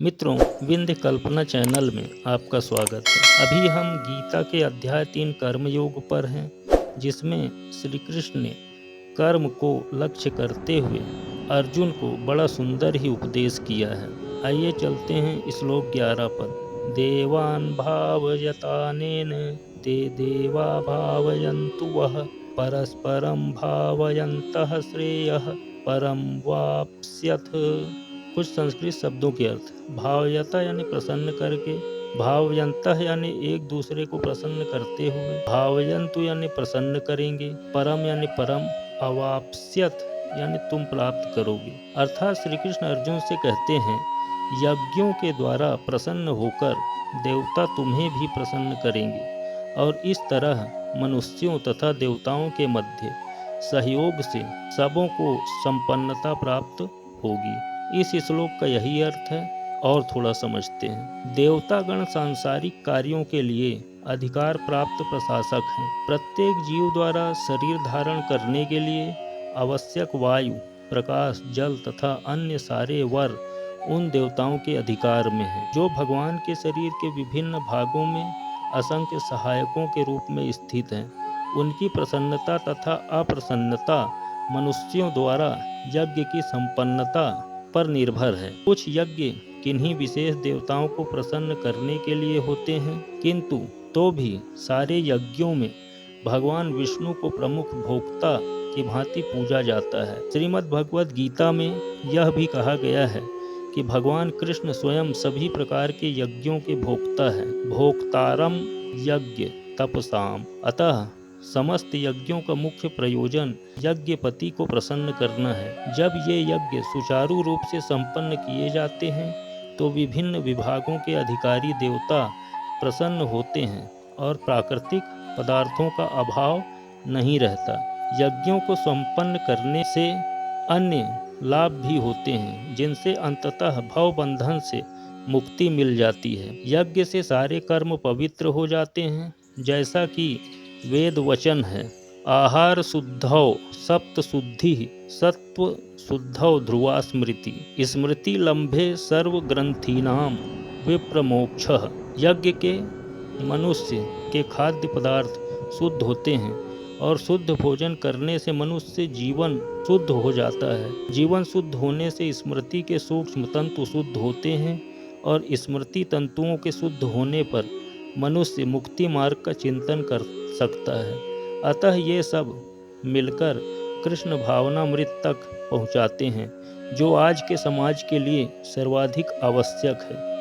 मित्रों, विंध्य कल्पना चैनल में आपका स्वागत है। अभी हम गीता के अध्याय 3 कर्मयोग पर हैं, जिसमें श्री कृष्ण ने कर्म को लक्ष्य करते हुए अर्जुन को बड़ा सुंदर ही उपदेश किया है। आइए चलते हैं श्लोक 11 पर। देवान् भावयतानेन ते देवा भावयन्तु वः परस्परं भावयन्तः श्रेयः परम वाप्स्यथ। कुछ संस्कृत शब्दों के अर्थ। भावयता यानी प्रसन्न करके, भावयंतः यानी एक दूसरे को प्रसन्न करते हुए, भावयंतु यानी प्रसन्न करेंगे, परम यानी परम, अवाप्स्यत यानी तुम प्राप्त करोगे। अर्थात श्री कृष्ण अर्जुन से कहते हैं, यज्ञों के द्वारा प्रसन्न होकर देवता तुम्हें भी प्रसन्न करेंगे और इस तरह मनुष्यों तथा देवताओं के मध्य सहयोग से सबों को संपन्नता प्राप्त होगी। इस श्लोक का यही अर्थ है। और थोड़ा समझते हैं। देवतागण सांसारिक कार्यों के लिए अधिकार प्राप्त प्रशासक हैं। प्रत्येक जीव द्वारा शरीर धारण करने के लिए आवश्यक वायु, प्रकाश, जल तथा अन्य सारे वर उन देवताओं के अधिकार में हैं, जो भगवान के शरीर के विभिन्न भागों में असंख्य सहायकों के रूप में स्थित हैं। उनकी प्रसन्नता तथा अप्रसन्नता मनुष्यों द्वारा यज्ञ की संपन्नता पर निर्भर है। कुछ यज्ञ किन्हीं विशेष देवताओं को प्रसन्न करने के लिए होते हैं, किंतु तो भी सारे यज्ञों में भगवान विष्णु को प्रमुख भोक्ता की भांति पूजा जाता है। श्रीमद् भगवद गीता में यह भी कहा गया है कि भगवान कृष्ण स्वयं सभी प्रकार के यज्ञों के भोक्ता है। भोक्तारम यज्ञ तपसाम। अतः समस्त यज्ञों का मुख्य प्रयोजन यज्ञपति को प्रसन्न करना है। जब ये यज्ञ सुचारू रूप से संपन्न किए जाते हैं तो विभिन्न विभागों के अधिकारी देवता प्रसन्न होते हैं और प्राकृतिक पदार्थों का अभाव नहीं रहता। यज्ञों को संपन्न करने से अन्य लाभ भी होते हैं, जिनसे अंततः भव बंधन से मुक्ति मिल जाती है। यज्ञ से सारे कर्म पवित्र हो जाते हैं, जैसा कि वेद वचन है। आहार शुद्धौ सप्त शुद्धि सत्व शुद्धौ ध्रुवा स्मृति स्मृति लंभे सर्व ग्रंथीनाम विप्रमोक्षः। यज्ञ के मनुष्य के खाद्य पदार्थ शुद्ध होते हैं और शुद्ध भोजन करने से मनुष्य जीवन शुद्ध हो जाता है। जीवन शुद्ध होने से स्मृति के सूक्ष्म तंतु शुद्ध होते हैं और स्मृति तंतुओं के शुद्ध होने पर मनुष्य मुक्ति मार्ग का चिंतन कर सकता है। अतः ये सब मिलकर कृष्ण भावनामृत तक पहुँचाते हैं, जो आज के समाज के लिए सर्वाधिक आवश्यक है।